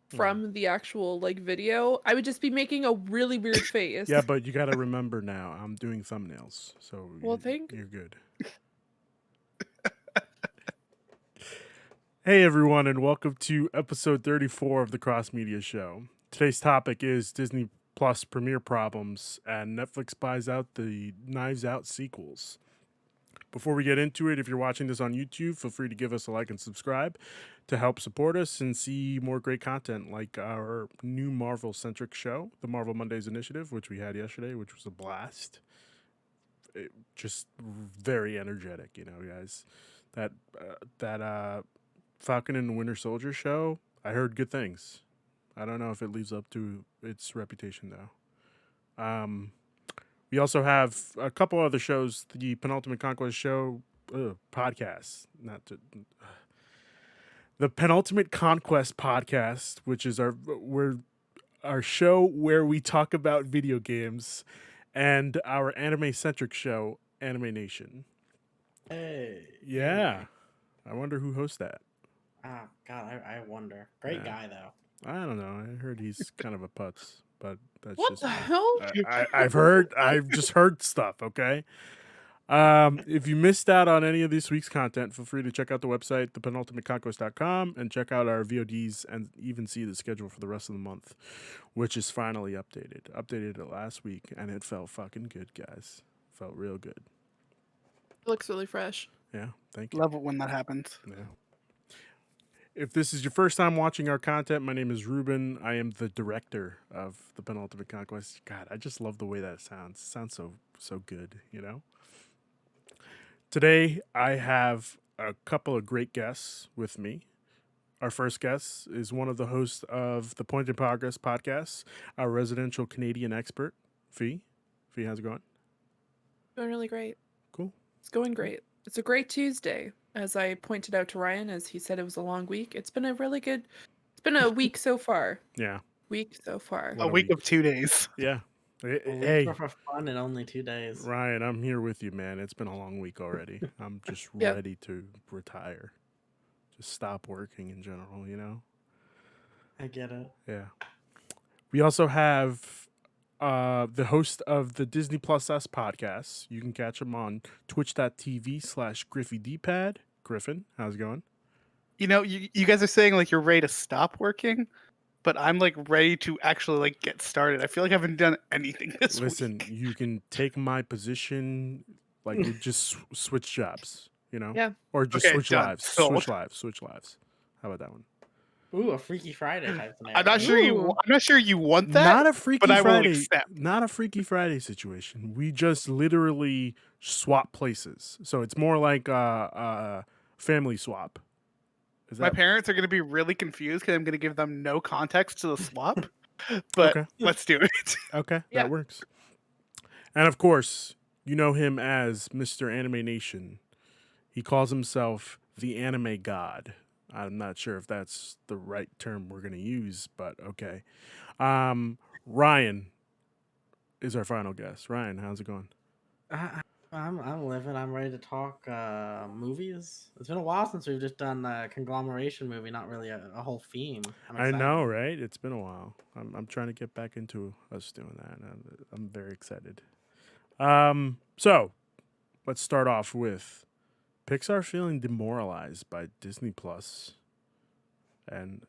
from the actual like video, I would just be making a really weird face. Yeah, but you got to remember now, I'm doing thumbnails, so Well, thank you're good. Hey everyone, and welcome to episode 34 of the Cross Media Show. Today's topic is Disney Plus premiere problems, and Netflix buys out the Knives Out sequels. Before we get into it, if you're watching this on YouTube, feel free to give us a like and subscribe to help support us and see more great content like our new Marvel-centric show, the Marvel Mondays Initiative, which we had yesterday, which was a blast. Just very energetic, guys. That Falcon and the Winter Soldier show, I heard good things. I don't know if it lives up to its reputation though. We also have a couple other shows. The Penultimate Conquest show podcast, not to, the Penultimate Conquest podcast, which is our show where we talk about video games, and our anime centric show, Anime Nation. Hey. Yeah, I wonder who hosts that. Ah, God, I wonder. Great guy, though. I don't know. I heard he's kind of a putz, but that's What just the me. hell? I've just heard stuff. Okay. If you missed out on any of this week's content, feel free to check out the website, thepenultimateconquest.com, and check out our VODs and even see the schedule for the rest of the month, which is finally updated. Updated it last week, and it felt fucking good, guys. Felt real good. It looks really fresh. Yeah, thank you. Love it when that happens. Yeah. If this is your first time watching our content, my name is Ruben. I am the director of the Penultimate Conquest. God, I just love the way that sounds. It sounds so good, Today, I have a couple of great guests with me. Our first guest is one of the hosts of the Point in Progress podcast, our residential Canadian expert, Fee. Fee, how's it going? Going really great. Cool. It's going great. It's a great Tuesday. As I pointed out to Ryan, as he said it was a long week. It's been a week so far. Yeah. Week so far. What A week of 2 days. Yeah. Hey, for fun in only 2 days. Ryan, I'm here with you, man. It's been a long week already. I'm just Yep. ready to retire. Just stop working in general, I get it. Yeah. We also have the host of the Disney Plus S podcast. You can catch him on twitch.tv/GriffyDpad. Griffin, how's it going? You know, you guys are saying like you're ready to stop working, but I'm like ready to actually like get started. I feel like I haven't done anything this Listen, week. you can take my position, like we just switch jobs, Yeah. or just Okay, switch done. lives. Sold. Switch lives. How about that one? Ooh, a Freaky Friday type scenario. I'm not sure Ooh. you want that. Not a Freaky but I will Friday. accept. Not a Freaky Friday situation. We just literally swap places, so it's more like a family swap. Is My that parents are going to be really confused because I'm going to give them no context to the swap. But okay? let's do it. Okay, Yeah. that works. And of course, you know him as Mr. Anime Nation. He calls himself the Anime God. I'm not sure if that's the right term we're going to use, but okay. Ryan is our final guest. Ryan, how's it going? I'm living. I'm ready to talk movies. It's been a while since we've just done a conglomeration movie, not really a whole theme. I'm I excited. know, right? It's been a while. I'm trying to get back into us doing that. I'm very excited. So let's start off with Pixar feeling demoralized by Disney Plus, and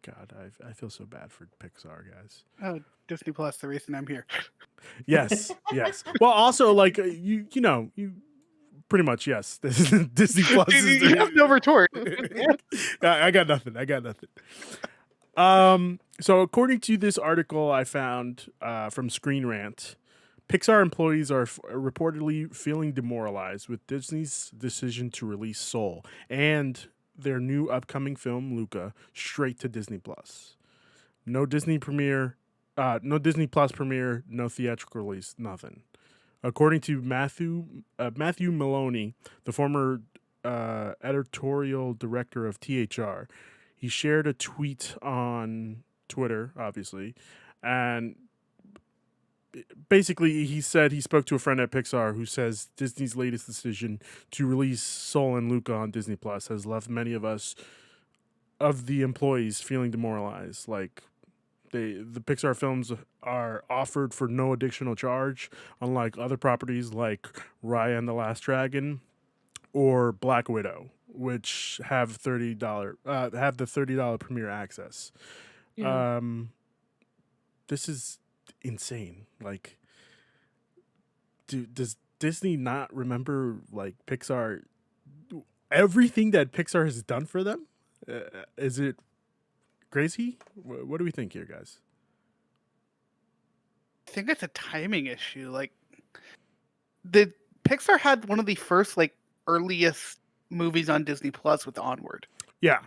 God, I feel so bad for Pixar guys. Oh, Disney Plus, the reason I'm here. Yes, yes. Well, also like you pretty much yes. Disney Plus. You have no retort. I got nothing. So according to this article I found from Screen Rant, Pixar employees are reportedly feeling demoralized with Disney's decision to release Soul and their new upcoming film Luca straight to Disney Plus. No Disney Plus premiere, no theatrical release, nothing. According to Matthew Maloney, the former editorial director of THR, he shared a tweet on Twitter, obviously, and basically he said he spoke to a friend at Pixar who says Disney's latest decision to release Soul and Luca on Disney Plus has left many of us of the employees feeling demoralized. Like the Pixar films are offered for no additional charge, unlike other properties like Raya and the Last Dragon or Black Widow, which have have the $30 premiere access. Yeah. Um, this is insane. Like, does Disney not remember like Pixar? Everything that Pixar has done for them? Is it crazy? What do we think here, guys? I think it's a timing issue. Like the Pixar had one of the first like earliest movies on Disney Plus with Onward. Yeah,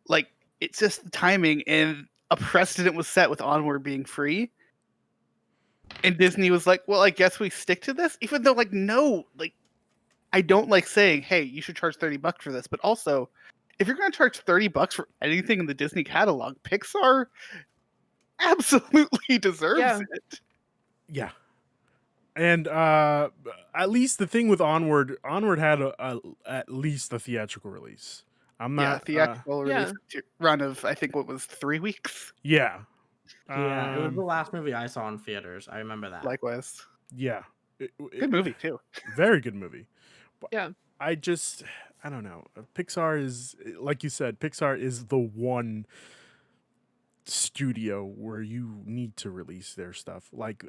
Like it's just the timing, and a precedent was set with Onward being free. And Disney was like, "Well, I guess we stick to this," even though, like, no, like, I don't like saying, "Hey, you should charge $30 for this," but also, if you're going to charge $30 for anything in the Disney catalog, Pixar absolutely deserves Yeah. it. yeah. And at least the thing with Onward had at least a theatrical release. I'm Yeah, not. theatrical Yeah. release run of I think what was 3 weeks. Yeah. Yeah, it was the Um, last movie I saw in theaters. I remember that. Likewise, yeah. good movie too. Very good movie. But Yeah. I don't know. Pixar is, like you said, Pixar is the one studio where you need to release their stuff. Like,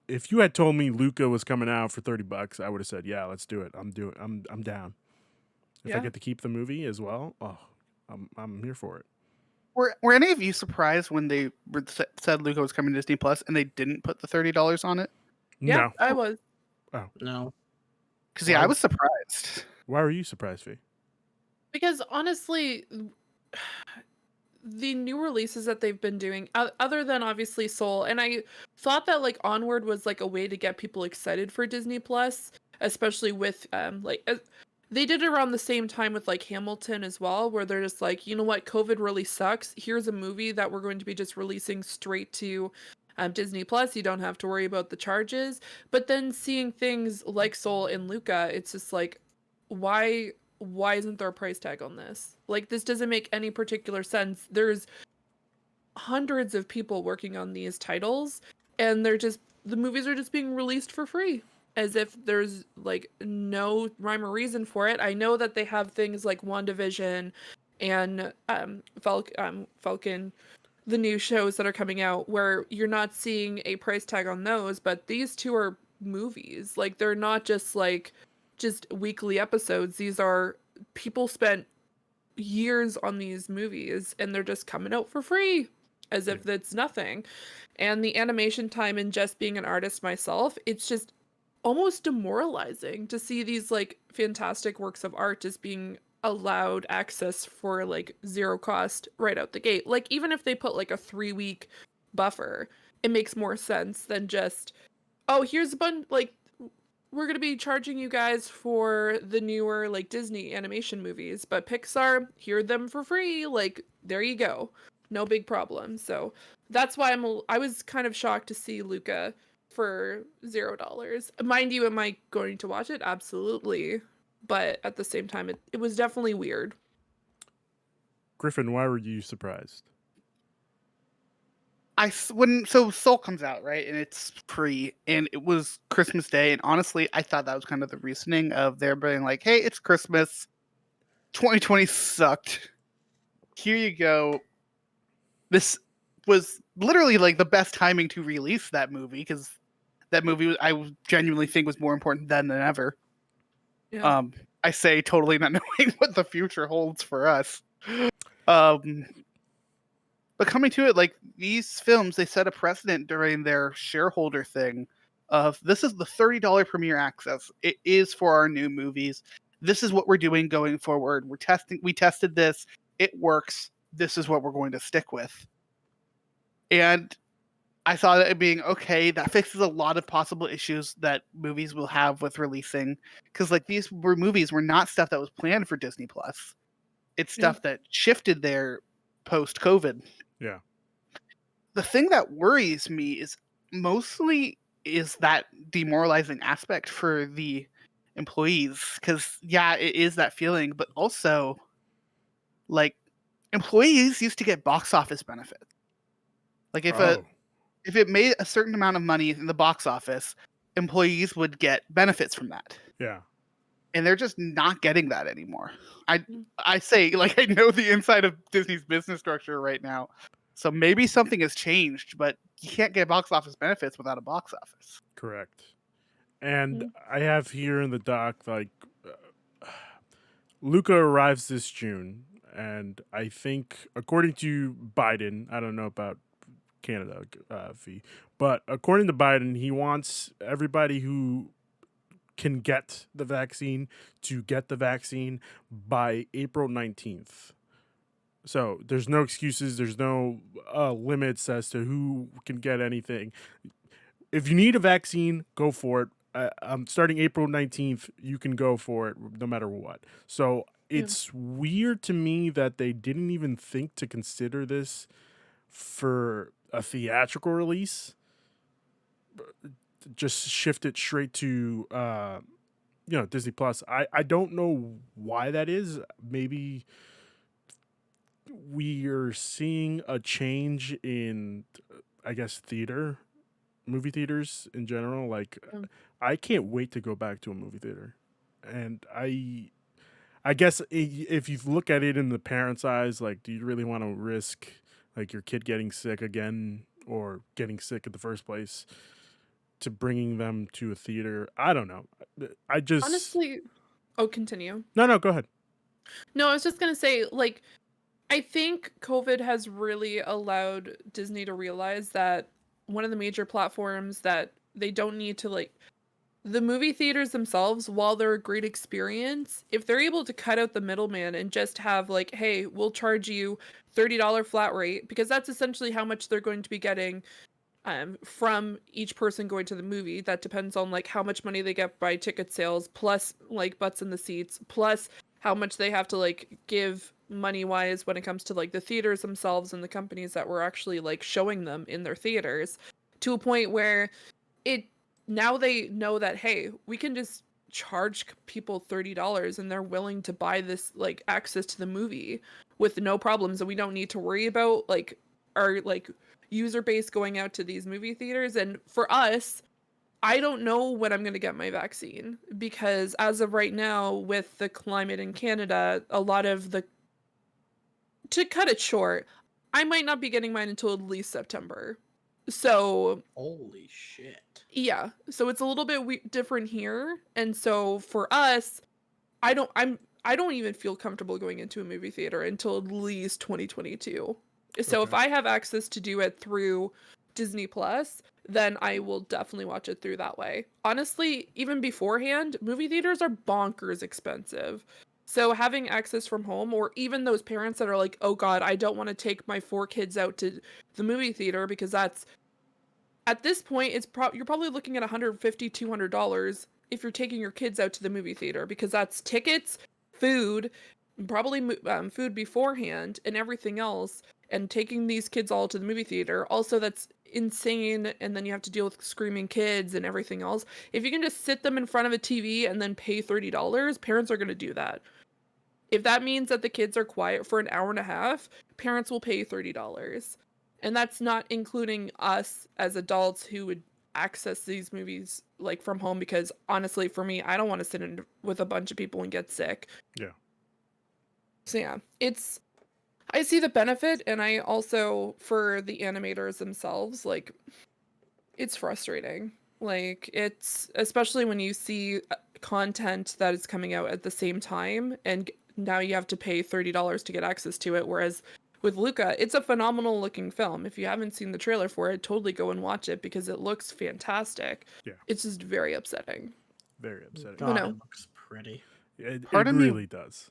if you had told me Luca was coming out for $30, I would have said, "Yeah, let's do it. I'm down." If I Yeah. get to keep the movie as well, oh, I'm here for it. Were any of you surprised when they said Luca was coming to Disney Plus and they didn't put the $30 on it? Yeah. No. I was. Oh, No. Because yeah, I Why? was surprised. why were you surprised, Fee? Because honestly, the new releases that they've been doing, other than obviously Soul, and I thought that like Onward was like a way to get people excited for Disney Plus, especially with they did it around the same time with like Hamilton as well, where they're just like, you know what, COVID really sucks. Here's a movie that we're going to be just releasing straight to Disney Plus. You don't have to worry about the charges. But then seeing things like Soul and Luca, it's just like, why isn't there a price tag on this? Like, this doesn't make any particular sense. There's hundreds of people working on these titles, and the movies are just being released for free, as if there's like no rhyme or reason for it. I know that they have things like WandaVision and Falcon, the new shows that are coming out, where you're not seeing a price tag on those, but these two are movies. Like, they're not just weekly episodes. These are people spent years on these movies, and they're just coming out for free as if that's nothing. And the animation time, and just being an artist myself, it's just almost demoralizing to see these like fantastic works of art just being allowed access for like zero cost right out the gate. Like, even if they put like a 3-week buffer, it makes more sense than just, oh, here's a bunch, like, we're going to be charging you guys for the newer like Disney animation movies, but Pixar, hear them for free. Like, there you go. No big problem. So that's why I was kind of shocked to see Luca for $0. Mind you, am I going to watch it? Absolutely. But at the same time, it was definitely weird. Griffin, why were you surprised? When Soul comes out, right, and it's free, and it was Christmas Day, and honestly, I thought that was kind of the reasoning of their being like, "Hey, it's Christmas. 2020 sucked. Here you go." This was literally like the best timing to release that movie, because that movie I genuinely think was more important then than ever. Yeah. I say totally not knowing what the future holds for us. Um, but coming to it, like these films, they set a precedent during their shareholder thing of this is the $30 premiere access. It is for our new movies. This is what we're doing going forward. We tested this. It works. This is what we're going to stick with. And I saw that it being okay, that fixes a lot of possible issues that movies will have with releasing. Because like movies were not stuff that was planned for Disney Plus. It's stuff that shifted there post COVID. Yeah. The thing that worries me is that demoralizing aspect for the employees. Because yeah, it is that feeling, but also like employees used to get box office benefits. Like Oh, if it made a certain amount of money in the box office, employees would get benefits from that. yeah. And they're just not getting that anymore. Mm. I say, like, I know the inside of Disney's business structure right now. So maybe something has changed, but you can't get box office benefits without a box office. Correct. And Mm. I have here in the doc, like, Luca arrives this June. And I think, according to Biden, I don't know about Canada, V, but according to Biden, he wants everybody who can get the vaccine to get the vaccine by April 19th. So there's no excuses. There's no limits as to who can get anything. If you need a vaccine, go for it. Starting April 19th, you can go for it no matter what. So it's weird to me that they didn't even think to consider this for a theatrical release. Just shift it straight to Disney Plus. I don't know why that is. Maybe we are seeing a change in, I guess, movie theaters in general. Like, Mm. I can't wait to go back to a movie theater, and I guess if you look at it in the parent's eyes, like, do you really want to risk like your kid getting sick again or getting sick in the first place to bringing them to a theater? I don't know. I just Honestly, oh, continue. no, go ahead. No, I was just gonna say, like, I think COVID has really allowed Disney to realize that one of the major platforms that they don't need to, like, the movie theaters themselves, while they're a great experience, if they're able to cut out the middleman and just have, like, hey, we'll charge you $30 flat rate, because that's essentially how much they're going to be getting from each person going to the movie. That depends on, like, how much money they get by ticket sales, plus, like, butts in the seats, plus how much they have to, like, give money wise when it comes to, like, the theaters themselves and the companies that were actually, like, showing them in their theaters, to a point where it now they know that, hey, we can just charge people $30 and they're willing to buy this, like, access to the movie with no problems, and we don't need to worry about, like, our, like, user base going out to these movie theaters. And for us, I don't know when I'm going to get my vaccine, because as of right now, with the climate in Canada, a lot of the, to cut it short, I might not be getting mine until at least September. So Holy shit. yeah, so it's a little bit different here, and so for us, I don't even feel comfortable going into a movie theater until at least 2022. So if Okay. I have access to do it through Disney Plus, then I will definitely watch it through that way. Honestly, even beforehand, movie theaters are bonkers expensive. So having access from home, or even those parents that are like, "Oh God, I don't want to take my 4 kids out to the movie theater," because that's, at this point, you're probably looking at $150, $200 if you're taking your kids out to the movie theater, because that's tickets, food, probably food beforehand, and everything else. And taking these kids all to the movie theater, also, that's insane. And then you have to deal with screaming kids and everything else. If you can just sit them in front of a TV and then pay $30, parents are going to do that. If that means that the kids are quiet for an hour and a half, parents will pay $30. And that's not including us as adults who would access these movies, like, from home, because honestly, for me, I don't want to sit in with a bunch of people and get sick. Yeah. So yeah, I see the benefit, and I also, for the animators themselves, like, it's frustrating. Like, it's, especially when you see content that is coming out at the same time, and now you have to pay $30 to get access to it. Whereas with Luca, it's a phenomenal looking film. If you haven't seen the trailer for it, totally go and watch it, because it looks fantastic. Yeah. It's just very upsetting. Very upsetting. God, no. it looks pretty. It Part of me- really does.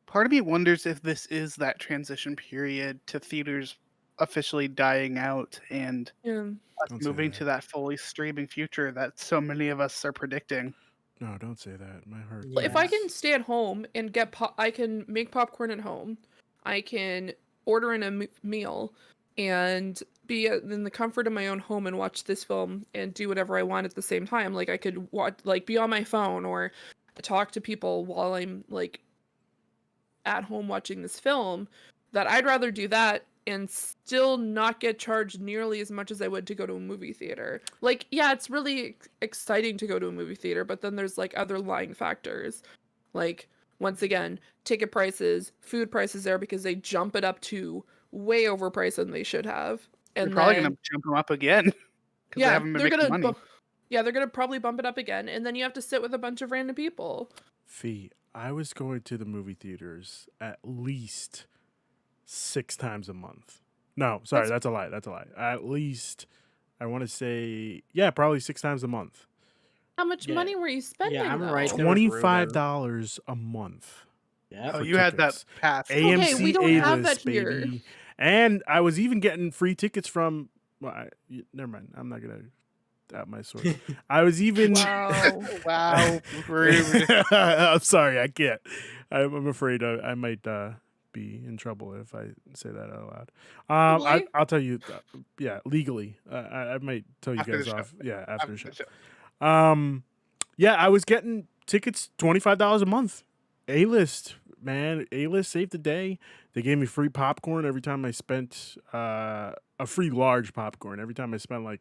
Part of me wonders if this is that transition period to theaters officially dying out and Yeah. us Don't say moving that. to that fully streaming future that so many of us are predicting. No, don't say that. My heart. If I can Yes. stay at home and I can make popcorn at home, I can order in a meal and be in the comfort of my own home and watch this film and do whatever I want at the same time. Like, I could watch, like, be on my phone or talk to people while I'm, like, at home watching this film, that I'd rather do that and still not get charged nearly as much as I would to go to a movie theater. Like, yeah, it's really exciting to go to a movie theater, but then there's like other lying factors. Like, once again, ticket prices, food prices there because they jump it up to way overpriced than they should have. They're And probably then, going to jump them up again because they yeah, haven't been they're making gonna money. yeah, they're gonna probably bump it up again, and then you have to sit with a bunch of random people. Fee, I was going to the movie theaters at least 6 times a month. No, sorry, that's a lie. That's a lie. At least, I want to say, yeah, probably 6 times a month. How much Yeah. money were you spending? I'm though? right there with Ruben. $25 a month. Yeah. Oh, for you had that tickets. pass. AMC we don't have A-list, that here. baby. And I was even getting free tickets from. Well, never mind. I'm not gonna out my source. I was even. Wow. Wow. Rude. I'm sorry. I can't. I'm afraid I might be in trouble if I say that out loud. Legally? I'll tell you. Yeah, legally. I might tell you After guys the show. off. Yeah, after the show. show. Yeah, I was getting tickets $25 a month. A-list, man. A-list saved the day. They gave me free popcorn every time I spent a free large popcorn every time I spent like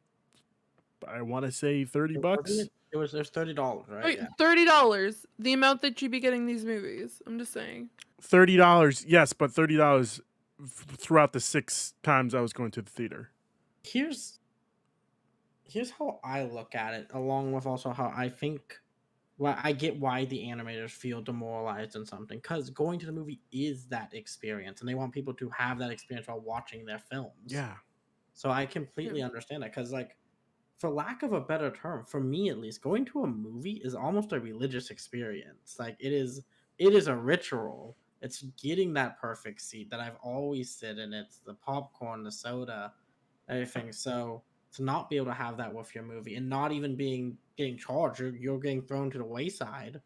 I want to say $30. There's $30, right? Wait, Yeah. $30. The amount that you'd be getting these movies. I'm just saying. $30, yes, but $30 throughout the 6 times I was going to the theater. Here's how I look at it, along with also how I think. Well, I get why the animators feel demoralized in something, because going to the movie is that experience, and they want people to have that experience while watching their films. Yeah. So I completely understand that, because, like, for lack of a better term, for me at least, going to a movie is almost a religious experience. Like, it is a ritual. It's getting that perfect seat that I've always said, and it's the popcorn, the soda, everything. So to not be able to have that with your movie and not even getting charged, you're getting thrown to the wayside,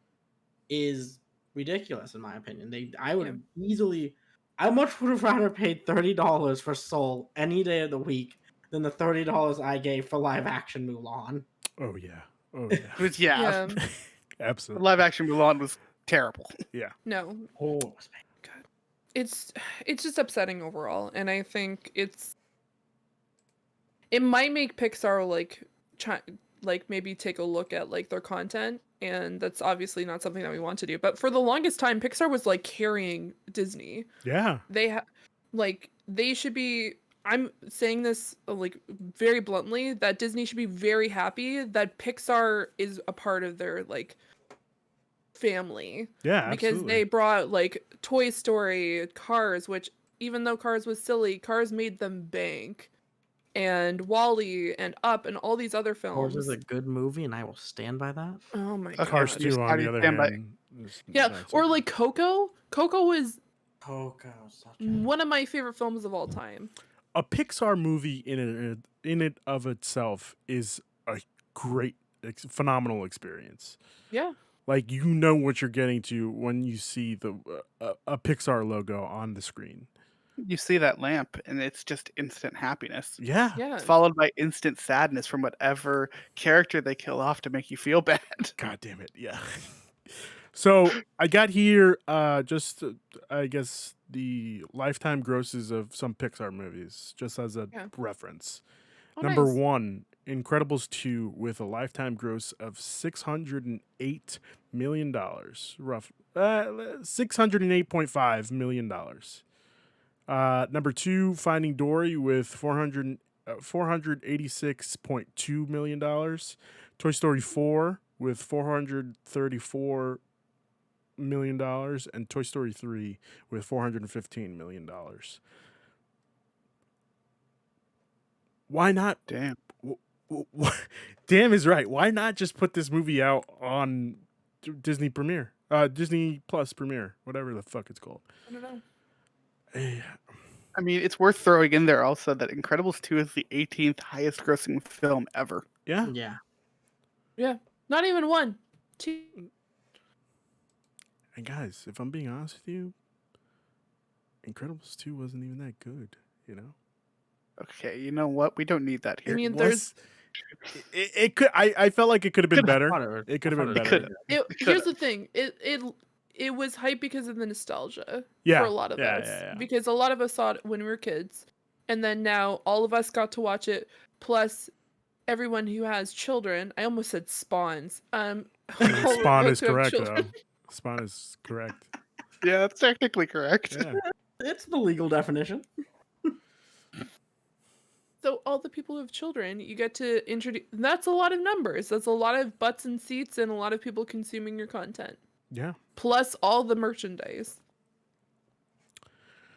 is ridiculous in my opinion. I would easily, I much would have rather paid $30 for Soul any day of the week than the $30 I gave for live action Mulan. Oh yeah. Oh yeah. But yeah, Absolutely. live action Mulan was terrible. Yeah. No. Oh, it was It's just upsetting overall, and I think it might make Pixar like maybe take a look at like their content, and that's obviously not something that we want to do. But for the longest time, Pixar was like carrying Disney. Yeah. They should be. I'm saying this like very bluntly that Disney should be very happy that Pixar is a part of their like family. Yeah, Because absolutely. they brought like Toy Story, Cars, which even though Cars was silly, Cars made them bank. And Wall-E and Up and all these other Cars films. is a good movie, and I will stand by that. Oh my Okay, Cars god. 2 how on do the you other stand by- hand. Yeah, not so or good. like Coco. Coco was Coco, such a... one of my favorite films of all time. A Pixar movie in it of itself is a great, phenomenal experience. Yeah. Like you know what you're getting to when you see a Pixar logo on the screen. You see that lamp, and it's just instant happiness. Yeah. Yeah. It's followed by instant sadness from whatever character they kill off to make you feel bad. God damn it. Yeah. So I got here just I guess the lifetime grosses of some Pixar movies, just as a reference. Oh, Number nice. 1, Incredibles 2 with a lifetime gross of $608 million. Rough $608.5 million. Number 2, Finding Dory with $486.2 million. Toy Story 4 with $434 million, and Toy Story 3 with $415 million. Why not? Damn. Damn is right. Why not just put this movie out on Disney Premiere? Disney Plus Premiere, whatever the fuck it's called. I don't know. I mean, it's worth throwing in there also that Incredibles 2 is the 18th highest grossing film ever. Yeah. Yeah. Yeah. Not even 1. 2. And guys, if I'm being honest with you, Incredibles 2 wasn't even that good, you know? Okay, you know what? We don't need that here. I mean, it could I felt like it could have been better. It could have been better. It here's the thing. it was hype because of the nostalgia Yeah, for a lot of yeah, us. yeah, yeah. Because a lot of us saw it when we were kids. And then now all of us got to watch it, plus everyone who has children. I almost said spawns. All Spawn those is who have correct children. though. Spawn is correct. Yeah, that's technically correct. Yeah. It's the legal definition. So all the people who have children, you get to introduce. That's a lot of numbers. That's a lot of butts and seats and a lot of people consuming your content. Yeah. Plus all the merchandise.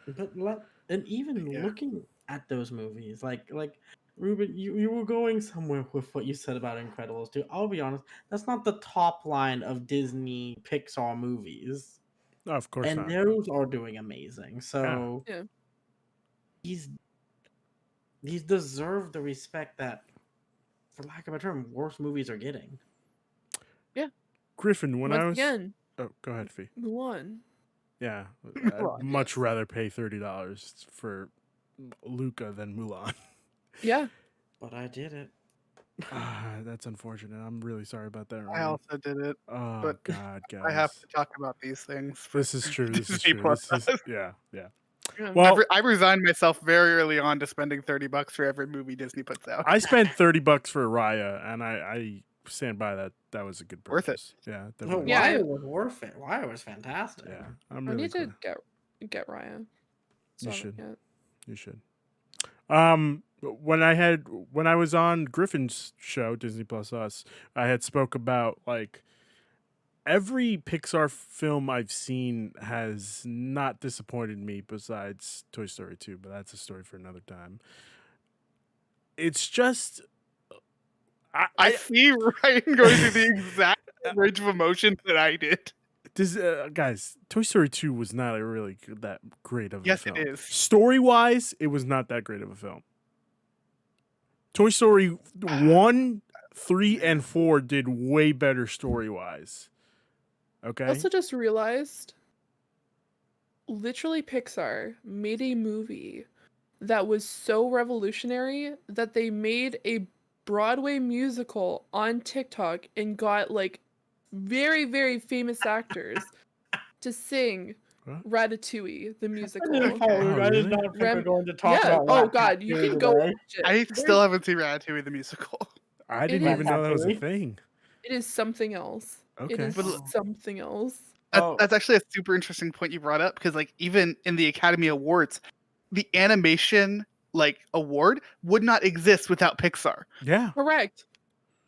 But and even Yeah. looking at those movies, like Ruben, you were going somewhere with what you said about Incredibles 2. I'll be honest, that's not the top line of Disney Pixar movies. No, of course And not. those are doing amazing. So Yeah. he's deserved the respect that, for lack of a term, worse movies are getting. Griffin, when I Once was again, Oh, go ahead, Fee. Mulan. Yeah. Mulan, I'd much yes. rather pay $30 for Luca than Mulan. Yeah. But I did it. That's unfortunate. I'm really sorry about that, I Ryan. also did it. Oh but God, guys. I have to talk about these things. For This is true. This is Disney true. Plus. This is yeah. Yeah. Well, I resigned myself very early on to spending $30 for every movie Disney puts out. I spent $30 for Raya, and I stand by that. That was a good Worth it. purchase. Yeah, No, definitely. Yeah. Wire was worth it. Wire was fantastic. Yeah, I'm I really need glad. to get Raya. You Still should. haven't yet. You should. When I was on Griffin's show, Disney Plus Us, I had spoke about like every Pixar film I've seen has not disappointed me besides Toy Story 2, but that's a story for another time. It's just I see Ryan going through the exact range of emotion that I did. Guys, Toy Story 2 was not a really that great of a Yes, film. it is. Story-wise, it was not that great of a film. Toy Story 1, 3, and 4 did way better story-wise. Okay? I also just realized literally Pixar made a movie that was so revolutionary that they made a Broadway musical on TikTok and got like very, very famous actors to sing Huh? Ratatouille, the I musical. didn't follow. Oh, I did really? not think Rem- we're going to talk Yeah. about. Oh Ratatouille God, you can go today. watch it. I There's- still haven't seen Ratatouille the musical. I It didn't even know that was a Ratatouille? thing. It is something else. It Okay. is But something else. Oh. That's actually a super interesting point you brought up because, like, even in the Academy Awards, the animation award would not exist without Pixar. Yeah. Correct.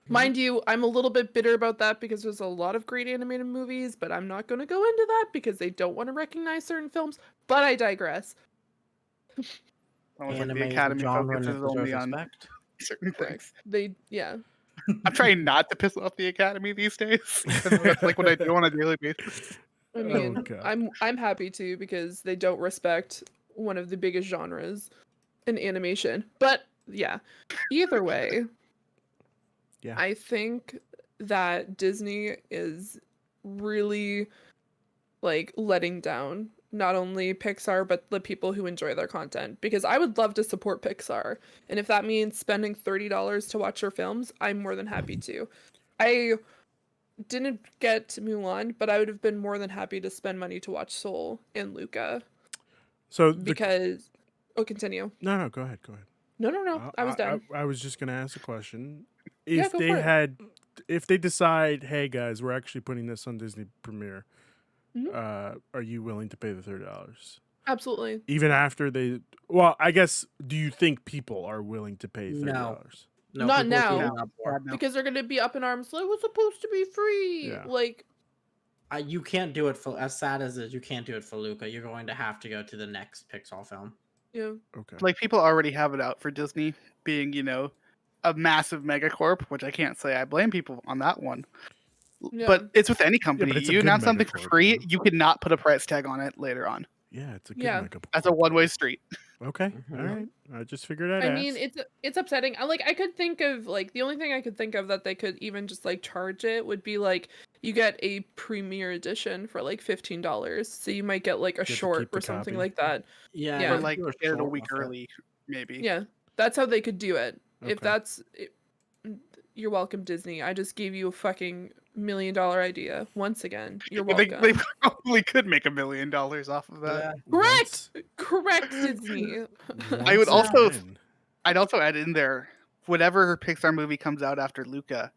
Mind you, I'm a little bit bitter about that because there's a lot of great animated movies, but I'm not going to go into that because they don't want to recognize certain films. But I digress. Almost like Anime the is a Academy genre and it focuses only deserves on respect. certain Correct. things. Yeah. I'm trying not to piss off the Academy these days. That's like what I do on a daily basis. I Oh, mean, God. I'm happy to because they don't respect one of the biggest genres in animation. But yeah, either way, Yeah. I think that Disney is really like letting down not only Pixar but the people who enjoy their content because I would love to support Pixar, and if that means spending $30 to watch their films, I'm more than happy to. I didn't get Mulan, but I would have been more than happy to spend money to watch Soul and Luca So because continue. no, go ahead. No, I was done. I was just gonna ask a question. Yeah, If go they for it. if they decide, hey guys, we're actually putting this on Disney Premiere, Mhm. are you willing to pay the $30? Absolutely. Even after they, well, I guess, do you think people are willing to pay $30? No. Not people are now. getting up for it. No. Because they're gonna be up in arms like it was supposed to be free. Yeah. Like You can't do it for, as sad as it is, you can't do it for Luca. You're going to have to go to the next Pixar film. yeah. Okay. Like, people already have it out for Disney being, a massive megacorp, which I can't say I blame people on that one. Yeah. But it's with any company. but it's a You good announce something for megacorp, free, you know? you cannot put a price tag on it later on. Yeah, it's a good Yeah. mega. That's a one-way street. Okay. Mhm. All right. I just figured I'd I ask. mean, it's upsetting. I could think of like the only thing I could think of that they could even just like charge it would be like you get a premiere edition for like $15. So you might get like a Get to short keep the or something copy. like that. Yeah, Yeah. Or, you like, can do get it a short week with it. early, maybe. Yeah. That's how they could do it. Okay. If that's you're welcome, Disney. I just gave you a fucking $1 million idea. Once again, you're They welcome. probably could make $1 million off of that. Correct! Correct, Disney. I would once also- again. I'd also add in there, whatever Pixar movie comes out after Luca,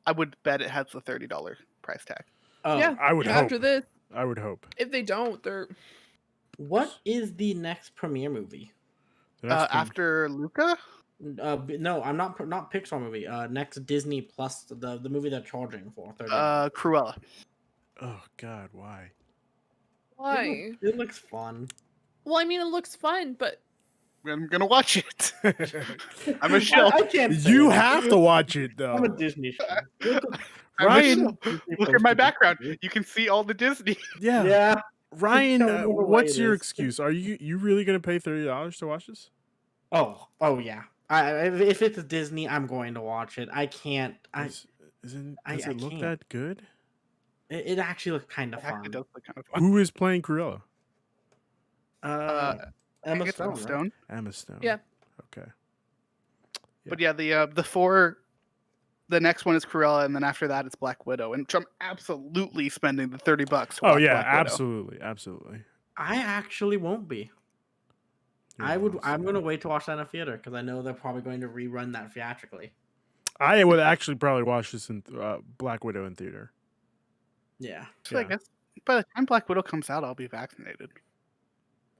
I would bet it has the $30 price tag. Oh, Yeah. I would After hope. this, I would hope. if they don't, they're what is the next premiere movie? The next one- After Luca? No, I'm not Pixar movie. Next Disney Plus, the movie they're charging for $30. Cruella. Oh God, why? why? It looks fun. Well, I mean, it looks fun, but I'm gonna watch it. I'm a shill. I can't. say You it. have to watch it I'm a though. Disney show. Look, I'm a Ryan, shill. Look at my background. You can see all the Disney. yeah. Yeah. Ryan, Tell me why what's it your is. excuse? Are you really gonna pay $30 to watch this? Oh yeah. If it's Disney, I'm going to watch it. I can't. Does I it look can't. that good? It actually looks kind of It actually fun. does look kind of fun. Who is playing Cruella? Emma I think it's Stone, Emma right? Stone. Emma Stone. Yeah. Okay. But yeah, the next one is Cruella, and then after that it's Black Widow, and I'm absolutely spending the $30 to Oh watch yeah, Black Widow. absolutely, absolutely. I actually won't be. You're I'm awesome. gonna wait to watch that in a theater because I know they're probably going to rerun that theatrically. I would actually probably watch this in Black Widow in theater. Yeah, So I Yeah. guess by the time Black Widow comes out, I'll be vaccinated.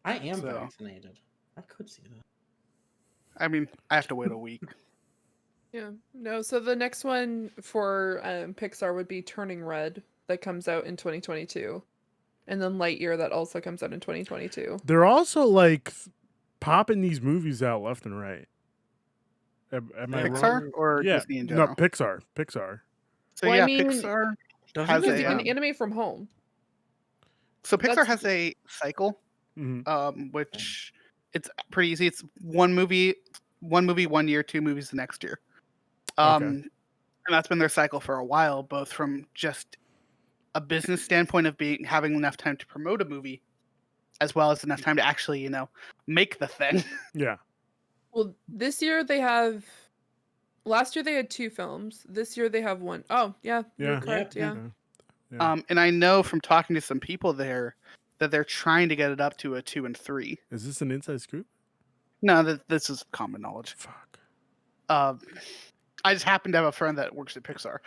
I am So- vaccinated. I could see that. I mean, I have to wait a week. yeah. No, so the next one for Pixar would be Turning Red that comes out in 2022. And then Lightyear that also comes out in 2022. They're also like popping these movies out left and right. Am I They're wrong? Pixar or Yeah, Disney in no, general? Pixar. So Well, I yeah, mean, Pixar. Doesn't Has You it can a, do do- an anime from home. So Pixar That's- has a cycle, Mhm. which it's pretty easy. It's one movie, 1 year, 2 movies the next year. And that's been their cycle for a while, both from just a business standpoint of having enough time to promote a movie, as well as enough time to actually, make the thing. Yeah. Well, this year they have. Last year they had 2 films. This year they have 1. Oh, yeah, you're Yeah. correct. Yeah. Yeah. Yeah. And I know from talking to some people there that they're trying to get it up to a 2 and 3. Is this an inside scoop? No, this is common knowledge. Fuck. I just happen to have a friend that works at Pixar.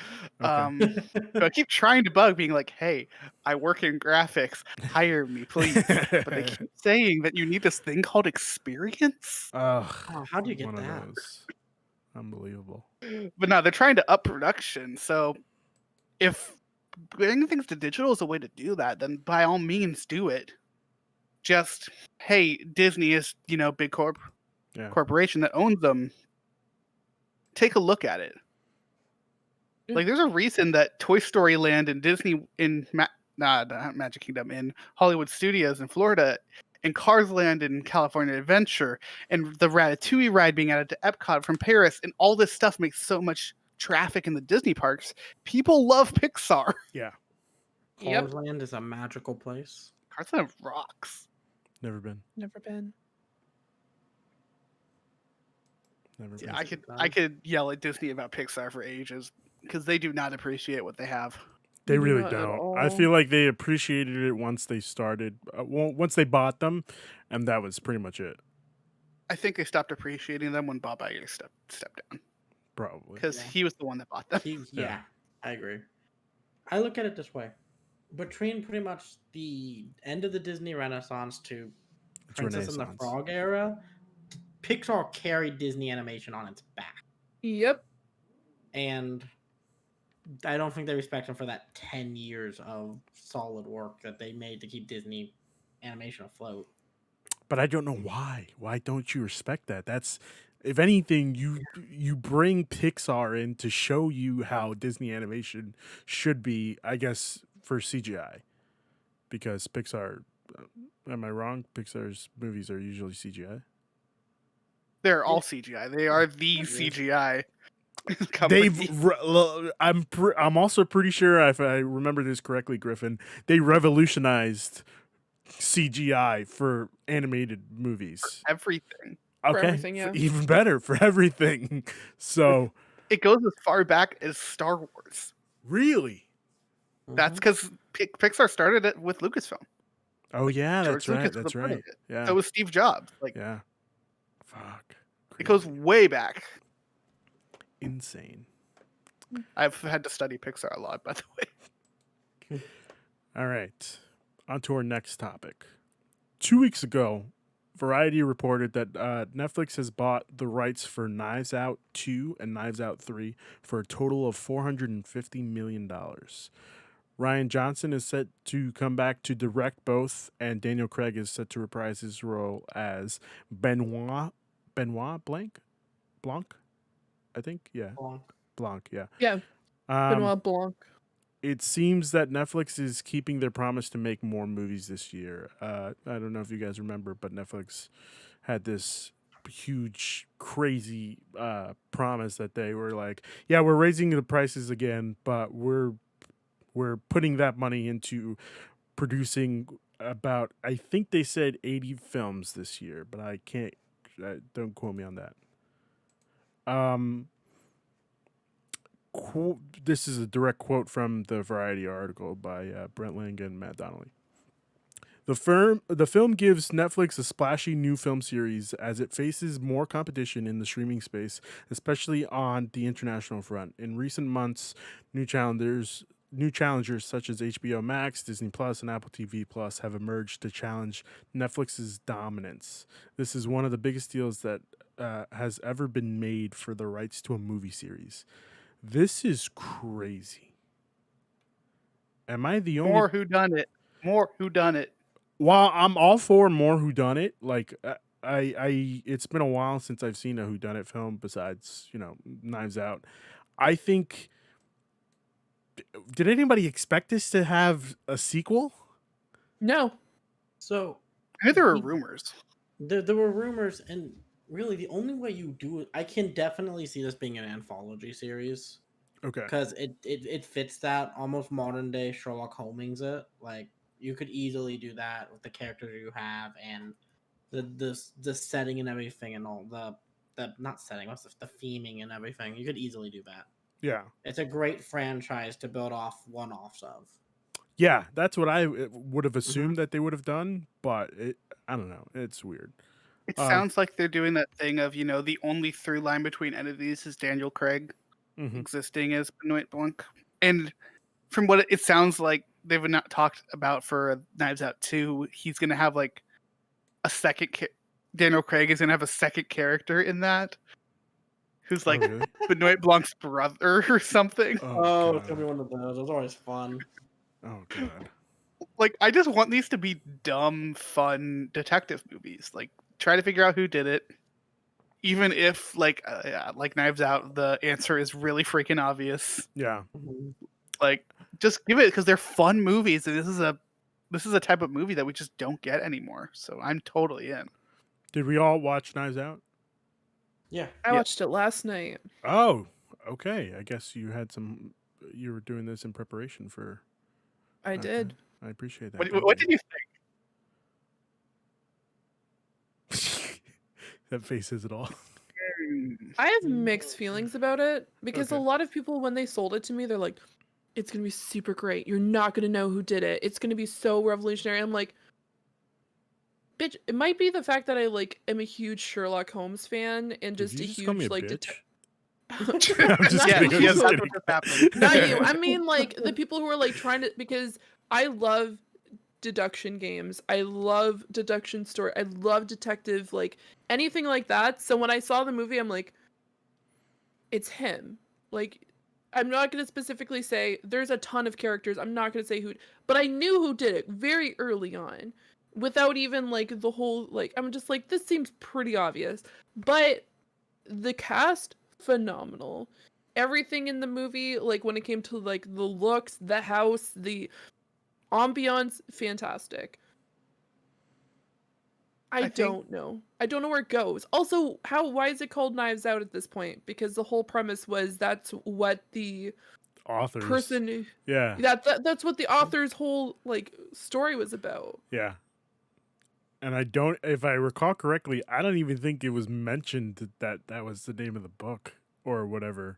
Okay. So I keep trying to bug, being like, "Hey, I work in graphics. Hire me, please." But they keep saying that you need this thing called experience. Ugh. Oh, how do you get one that? Of those. Unbelievable. But no, they're trying to up production. So if bringing things to digital is a way to do that, then by all means do it. Just hey, Disney is big Yeah. corporation that owns them. Take a look at it. Yeah. Like, there's a reason that Toy Story Land and Disney not Magic Kingdom, in Hollywood Studios in Florida, and Cars Land in California Adventure, and the Ratatouille ride being added to Epcot from Paris, and all this stuff makes so much traffic in the Disney parks. People love Pixar. Yeah. Yep. Cars Land is a magical place. Cars Land rocks. Never been. Never been. Never been. Yeah, I could yell at Disney about Pixar for ages because they do not appreciate what they have. They really Not at don't. I all. feel like they appreciated it once they started. Once they bought them, and that was pretty much it. I think they stopped appreciating them when Bob Iger stepped down Probably. because Yeah. he was the one that bought them. Yeah, I agree. I look at it this way: between pretty much the end of the Disney Renaissance to It's Princess and the Renaissance. Frog era, Pixar carried Disney animation on its back, Yep. and I don't think they respect them for that 10 years of solid work that they made to keep Disney animation afloat. But I don't know why. Why don't you respect that? That's, if anything, you bring Pixar in to show you how Disney animation should be, I guess, for CGI. Because Pixar, am I wrong? Pixar's movies are usually CGI. They're all CGI. They are the Yeah. CGI company. I'm also pretty sure, if I remember this correctly, Griffin, they revolutionized CGI for animated movies. Everything. For Okay, everything, yeah. even better for everything. So, It goes as far back as Star Wars. Really? That's Mhm. because Pixar started it with Lucasfilm. Oh yeah, George that's right. Lucas was a That's part of right. it. Yeah. So was Steve Jobs. Like Yeah. Fuck. it goes Crazy. way back. Insane. I've had to study Pixar a lot, by the way. All right. On to our next topic. 2 weeks ago, Variety reported that Netflix has bought the rights for Knives Out 2 and Knives Out 3 for a total of $450 million. Ryan Johnson is set to come back to direct both, and Daniel Craig is set to reprise his role as Benoit Blanc, I think. Yeah, Blanc. Blanc. Yeah. Yeah, Um, Benoit Blanc. it seems that Netflix is keeping their promise to make more movies this year. I don't know if you guys remember, but Netflix had this huge, crazy promise that they were like, "Yeah, we're raising the prices again, but we're putting that money into producing about, I think they said 80 films this year, but I can't. Don't quote me on that." Um, this is a direct quote from the Variety article by Brent Lang and Matt Donnelly. The film gives Netflix a splashy new film series as it faces more competition in the streaming space, especially on the international front. In recent months, new challengers such as HBO Max, Disney Plus, and Apple TV Plus have emerged to challenge Netflix's dominance. This is one of the biggest deals that has ever been made for the rights to a movie series. This is crazy. Am I the only? More who done it. More who done it. While I'm all for more whodunit, like it's been a while since I've seen a whodunit film besides Knives Out. I think. Did anybody expect this to have a sequel? No, So I think there were he- rumors. there were rumors, and really the only way you do it, I can definitely see this being an anthology series Okay. because it fits that almost modern day Sherlock Holmes. It like you could easily do that with the characters you have and the setting and everything and all the not setting, what's the theming and everything. You could easily do that. Yeah. It's a great franchise to build off one offs of. Yeah, that's what I would have Mm-hmm. assumed that they would have done, but I don't know. It's weird. It Um, sounds like they're doing that thing of, the only through line between entities is Daniel Craig mhm. existing as Benoit Blanc. And from what it sounds like, they've not talked about for Knives Out 2, he's going to have like a second. Daniel Craig is going to have a second character in that who's Oh, like really? Benoit Blanc's brother or something. Oh, Oh, it's gonna be God. one of those. It's always fun. Oh, God. Like, I just want these to be dumb, fun detective movies. Like, try to figure out who did it. Even if, like Knives Out, the answer is really freaking obvious. Yeah. Mhm. Like, just give it because they're fun movies, and this is a type of movie that we just don't get anymore. So I'm totally in. Did we all watch Knives Out? Yeah. I Yeah. watched it last night. Oh, okay. I guess you had some. You were doing this in preparation for. I Okay. did. I appreciate that. What Thank did you you. That face says it all. think? I have mixed feelings about it because a Okay. lot of people, when they sold it to me, they're like, it's going to be super great. You're not going to know who did it. It's going to be so revolutionary. I'm like, bitch, it might be the fact that I am a huge Sherlock Holmes fan and Did just you a just call me huge a like bitch? I'm just Yeah, kidding. I'm yes, just that's kidding. what just happened. Not you. I mean like the people who are like trying to, because I love deduction games. I love deduction story. I love detective, like anything like that. So when I saw the movie, I'm like, it's him. Like, I'm not going to specifically say there's a ton of characters. I'm not going to say who, but I knew who did it very early on without even like the whole, like, I'm just like, this seems pretty obvious. But the cast, phenomenal. Everything in the movie, like when it came to like the looks, the house, the ambiance, fantastic. I I think don't know. I don't know where it goes. Also, why is it called Knives Out at this point? Because the whole premise was that's what the Authors. person Yeah. that's what the author's whole like story was about. Yeah. And I don't, if I recall correctly, I don't even think it was mentioned that that was the name of the book or whatever.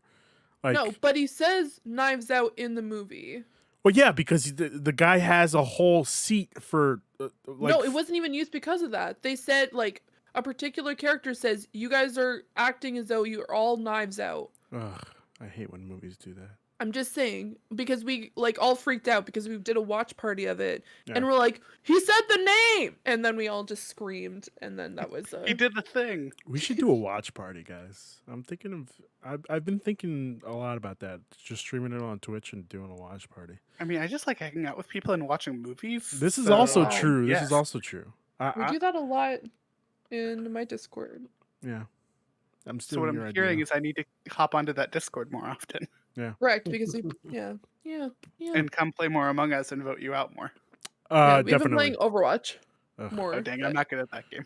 Like, No, but he says Knives Out in the movie. well, yeah, because the guy has a whole seat for No, it wasn't even used because of that. They said like a particular character says you guys are acting as though you're all Knives Out. Ugh, I hate when movies do that. I'm just saying because we like all freaked out because we did a watch party of it Yeah. and we're like, he said the name, and then we all just screamed, and then that was He did the thing. We should do a watch party, guys. I'm thinking of. I've been thinking a lot about that. Just streaming it on Twitch and doing a watch party. I mean, I just like hanging out with people and watching movies. This is so, also Oh, true. This is yes. also true. we do that a lot in my Discord. Yeah. I'm So stealing what your I'm idea. hearing is I need to hop onto that Discord more often Correct, because we yeah. and come play more Among Us and vote you out more. Yeah, we've been Definitely. playing Overwatch Ugh, more. Oh dang, but- I'm not good at that game.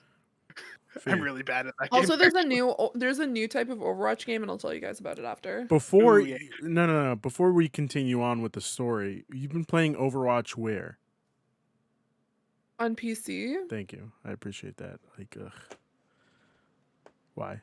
Fee. I'm really bad at that Also, game. there's a new type of Overwatch game, and I'll tell you guys about it after. Before Ooh, yeah. no. Before we continue on with the story, you've been playing Overwatch where? On PC, Thank you. I appreciate that. Like, why?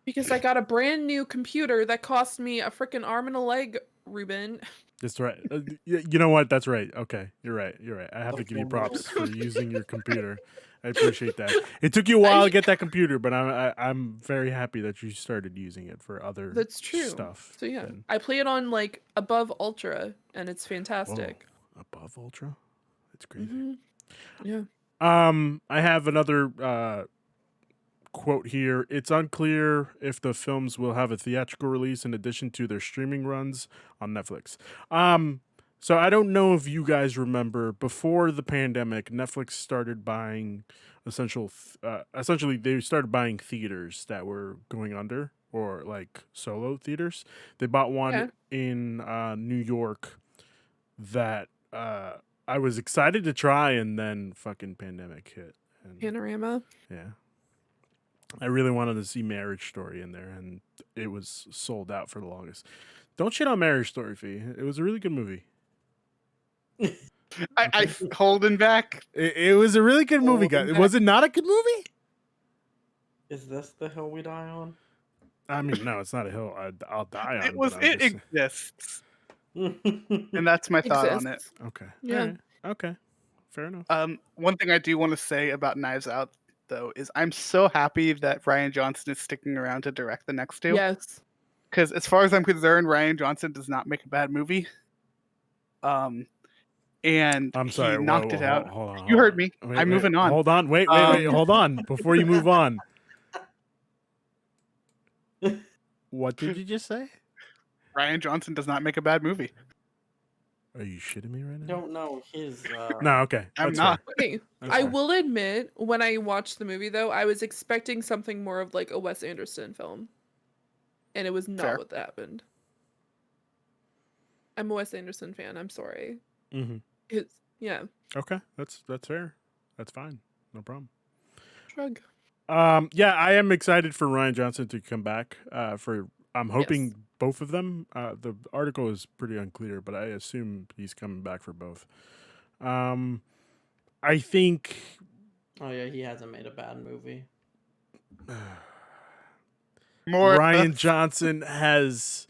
because I got a brand new computer that cost me a freaking arm and a leg, Ruben. That's right. You know what? That's right. Okay, you're right. You're right. I have to give you Okay. props for using your computer. I appreciate that. It took you a while to get that computer, but I'm very happy that you started using it for other That's true. stuff. So yeah, than- I play it on like above ultra, and it's fantastic. Above Ultra. That's crazy. Mhm. Yeah. I have another quote here. It's unclear if the films will have a theatrical release in addition to their streaming runs on Netflix. So I don't know if you guys remember, before the pandemic, Netflix started buying essentially they started buying theaters that were going under, or like solo theaters. They bought one Yeah. in New York that I was excited to try, and then fucking pandemic hit. And Panorama. yeah. I really wanted to see Marriage Story in there, and it was sold out for the longest. Don't shit on Marriage Story, Fee. It was a really good movie. I holding back. It was a really good movie, guys. Holding Was it not a good movie? Is this the hill we die on? I mean, no, it's not a hill I'll die on. It was. but I'm It just- exists, and that's my thought on it. Exists. Okay. Yeah. Alright. Okay. Fair enough. One thing I do want to say about Knives Out, though, is I'm so happy that Ryan Johnson is sticking around to direct the next two. Yes. Because as far as I'm concerned, Ryan Johnson does not make a bad movie. And I'm sorry. he knocked whoa, it out. Hold on, You hold heard on. me. Wait, I'm wait, moving on. Hold on. Wait. Hold on. Before you move on. What did you just say? Ryan Johnson does not make a bad movie. Are you shitting me right I now? don't know his. No, okay. I'm That's not. fair. Okay. That's I fair. will admit, when I watched the movie, though, I was expecting something more of like a Wes Anderson film, and it was not Fair. what happened. I'm a Wes Anderson fan. I'm sorry. Mm-hmm. Yeah. Okay, that's fair. That's fine. No problem. Shrug. Yeah, I am excited for Ryan Johnson to come back. I'm hoping Yes. both of them. The article is pretty unclear, but I assume he's coming back for both. I think Oh yeah, he hasn't made a bad movie. More Ryan Johnson has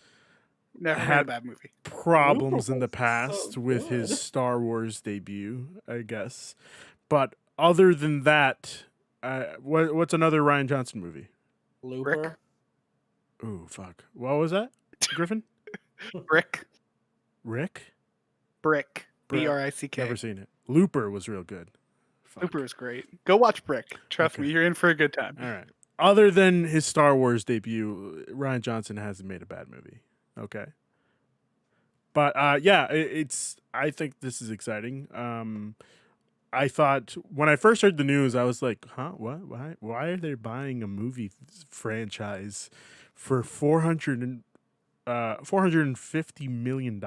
never made a had bad movie. problems in the was so past with his good. Star Wars debut, I guess. But other than that, what's another Ryan Johnson movie? Looper. Ooh, fuck. What was that? Griffin? Brick. Rick? Brick. Brick. B-R-I-C-K. Never seen it. Looper was real good. Fuck. Looper is great. Go watch Brick. Trust Okay. me, you're in for a good time. All right. Other than his Star Wars debut, Ryan Johnson hasn't made a bad movie. Okay. But yeah, it's. I think this is exciting. I thought when I first heard the news, I was like, "Huh? What? Why are they buying a movie franchise for $450 million?"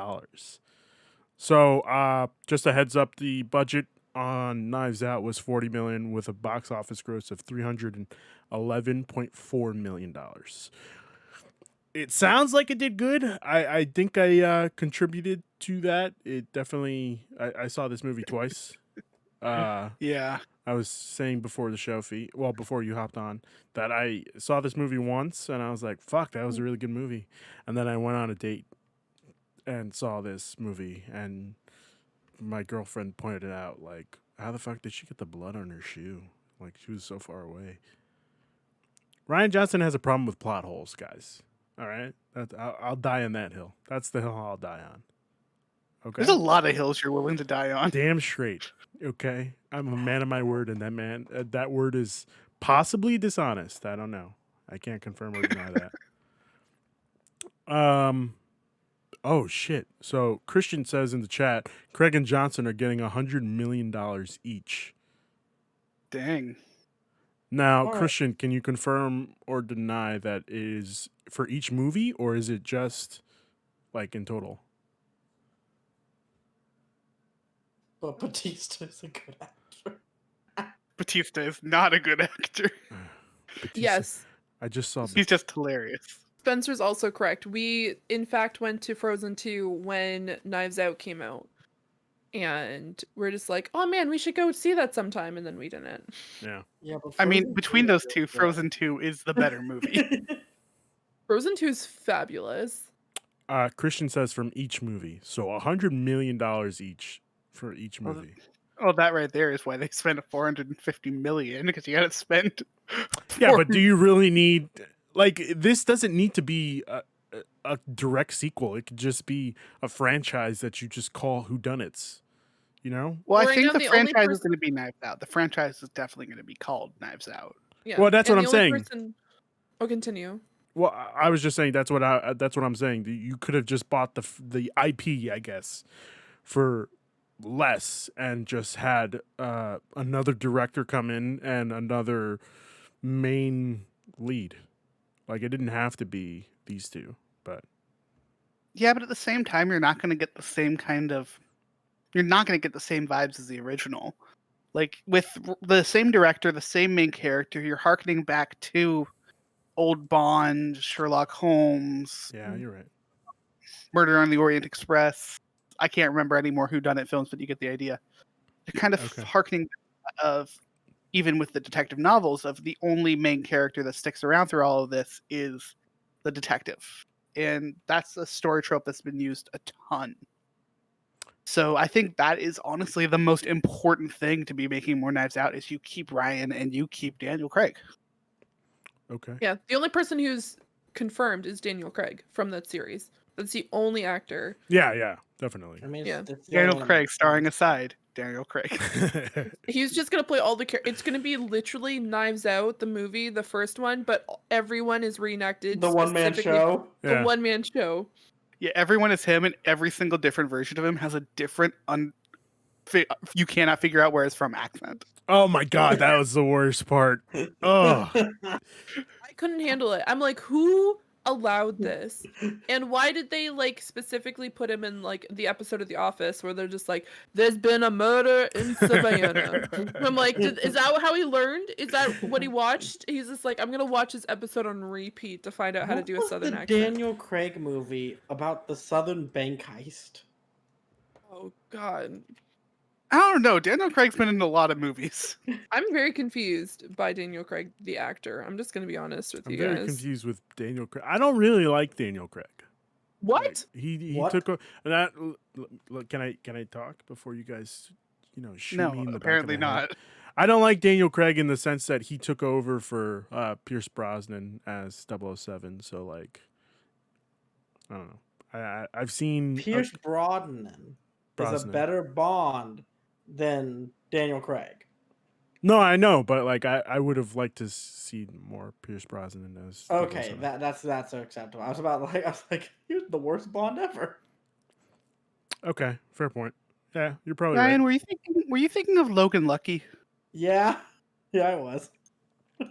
So, just a heads up, the budget on Knives Out was $40 million, with a box office gross of $311.4 million. It sounds like it did good. I think I contributed to that. It definitely. I saw this movie twice. Yeah. I was saying before the show, before you hopped on, that I saw this movie once and I was like, fuck, that was a really good movie. And then I went on a date and saw this movie, and my girlfriend pointed it out, like, how the fuck did she get the blood on her shoe? Like, she was so far away. Ryan Johnson has a problem with plot holes, guys. All right? I'll die on that hill. That's the hill I'll die on. Okay? There's a lot of hills you're willing to die on. Damn straight. Okay? I'm a man of my word, and that word is possibly dishonest. I don't know. I can't confirm or deny that. Oh shit. So Christian says in the chat, Craig and Johnson are getting $100 million each. Dang. Now, All right. Christian, can you confirm or deny that is for each movie, or is it just like in total? But Batista is a good actor. Batista is not a good actor. Batista- Yes, I just saw. He's just hilarious. Spencer's also correct. We, in fact, went to Frozen 2 when Knives Out came out. And we're just like, oh man, we should go see that sometime. And then we didn't. Yeah. Yeah, but I mean, Frozen between 2 those is two, really Frozen 2 is the better movie. good. Frozen 2 is fabulous. Christian says from each movie, so $100 million each for each Well, movie. Oh, that right there is why they spent $450 million, because you got to spend. Yeah, but do you really need, like, this doesn't need to be a direct sequel. It could just be a franchise that you just call Whodunits. You know? Well, I Right think now, the the only franchise is person- going to be Knives Out. The franchise is definitely going to be called Knives Out. Yeah. Well, that's and what the I'm only saying. Person... Oh, continue. Well, I was just saying that's what I'm saying. You could have just bought the IP, I guess, for less and just had another director come in and another main lead. Like, it didn't have to be these two, but Yeah, but at the same time, you're not going to get the same you're not going to get the same vibes as the original. Like, with the same director, the same main character, you're harkening back to old Bond, Sherlock Holmes, yeah, you're right. Murder on the Orient Express. I can't remember any more whodunit films, but you get the idea. You're kind of Okay. harkening of, even with the detective novels, of the only main character that sticks around through all of this is the detective. And that's a story trope that's been used a ton. So I think that is honestly the most important thing to be making more Knives Out, is you keep Ryan and you keep Daniel Craig. Okay. Yeah. The only person who's confirmed is Daniel Craig from that series. That's the only actor. Yeah, definitely. I mean, Yeah. it's the Daniel only one Craig that starring makes aside. Daniel Craig. He's just gonna play all the It's gonna be literally Knives Out, the movie, the first one, but everyone is reenacted. the one-man specifically- show. The Yeah. one-man show. Yeah, everyone is him, and every single different version of him has a different you cannot figure out where it's from accent. Oh my god, that was the worst part. Oh, I couldn't handle it. I'm like, who allowed this? And why did they like specifically put him in like the episode of The Office where they're just like, there's been a murder in Savannah? I'm like, is that how he learned? Is that what he watched? He's just like, I'm gonna watch this episode on repeat to find out how to What do a was Southern the accent. Daniel Craig movie about the Southern bank heist? Oh god. I don't know. Daniel Craig's been in a lot of movies. I'm very confused by Daniel Craig, the actor. I'm just gonna be honest with I'm you very guys. confused with Daniel Craig. I don't really like Daniel Craig. What? Like, he What? took that. Look, can I talk before you guys, shoot No, me in the apparently back of the head? not. I don't like Daniel Craig in the sense that he took over for Pierce Brosnan as 007. So like, I don't know. I've seen Pierce Brosnan is a Brosnan. better Bond than Daniel Craig. No, I know, but like I would have liked to see more Pierce Brosnan as Okay, 007. that's acceptable. I was like, he was the worst Bond ever. Okay, fair point. Yeah, you're probably Ryan, right. were you thinking of Logan Lucky? Yeah, I was. All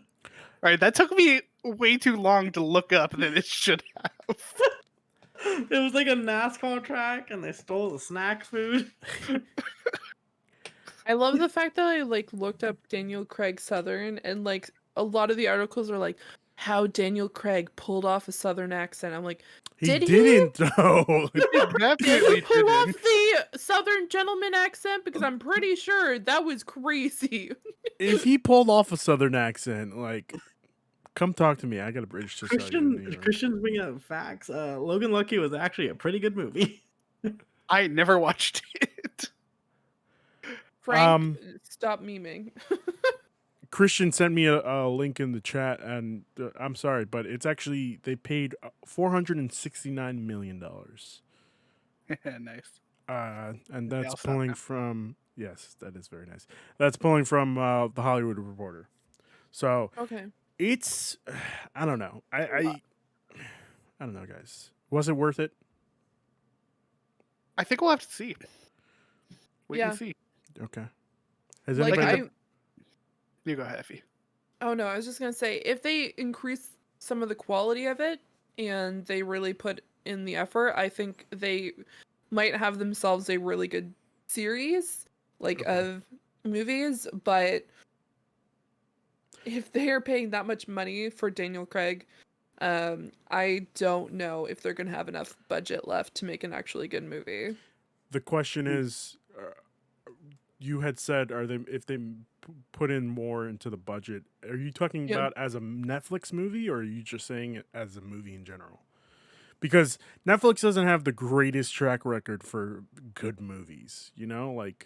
right, that took me way too long to look up than it should have. It was like a NASCAR track, and they stole the snack food. I love the fact that I like looked up Daniel Craig Southern and like a lot of the articles are like how Daniel Craig pulled off a Southern accent. I'm like, He did he? didn't though. He Did definitely he pull off didn't. the Southern gentleman accent? Because I'm pretty sure that was crazy. If he pulled off a Southern accent, like, come talk to me. I got a bridge to sell you in New York. Christian's bringing up facts. Logan Lucky was actually a pretty good movie. I never watched it. Frank, stop memeing. Christian sent me a link in the chat, and I'm sorry, but it's actually they paid $469 million. Nice. And They that's all sound pulling nice. from yes, that is very nice. That's pulling from the Hollywood Reporter. So Okay. it's I don't know. I don't know, guys. Was it worth it? I think we'll have to see. Wait Yeah. and see. Okay. Has Like anybody? You go, Effie. oh no, I was just gonna say if they increase some of the quality of it and they really put in the effort, I think they might have themselves a really good series like Okay. of movies. But if they are paying that much money for Daniel Craig, I don't know if they're gonna have enough budget left to make an actually good movie. The question is, you had said, are they if they put in more into the budget? Are you talking Yeah. about as a Netflix movie, or are you just saying it as a movie in general? Because Netflix doesn't have the greatest track record for good movies. You know, like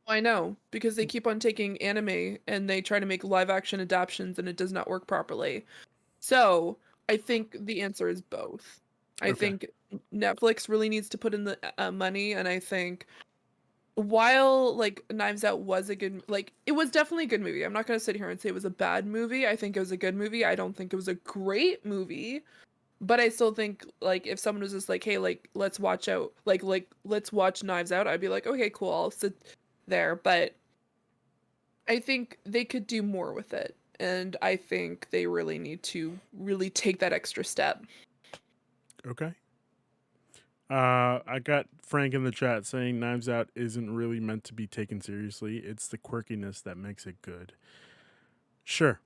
I know, because they keep on taking anime and they try to make live action adaptations and it does not work properly. So I think the answer is both. I Okay. think Netflix really needs to put in the money, and I think while like Knives Out was a good, like it was definitely a good movie. I'm not gonna sit here and say it was a bad movie. I think it was a good movie. I don't think it was a great movie, but I still think like if someone was just like, hey, like let's watch out, like let's watch Knives Out, I'd be like, okay, cool, I'll sit there. But I think they could do more with it. And I think they really need to really take that extra step. okay. I got Frank in the chat saying Knives Out isn't really meant to be taken seriously. It's the quirkiness that makes it good. Sure.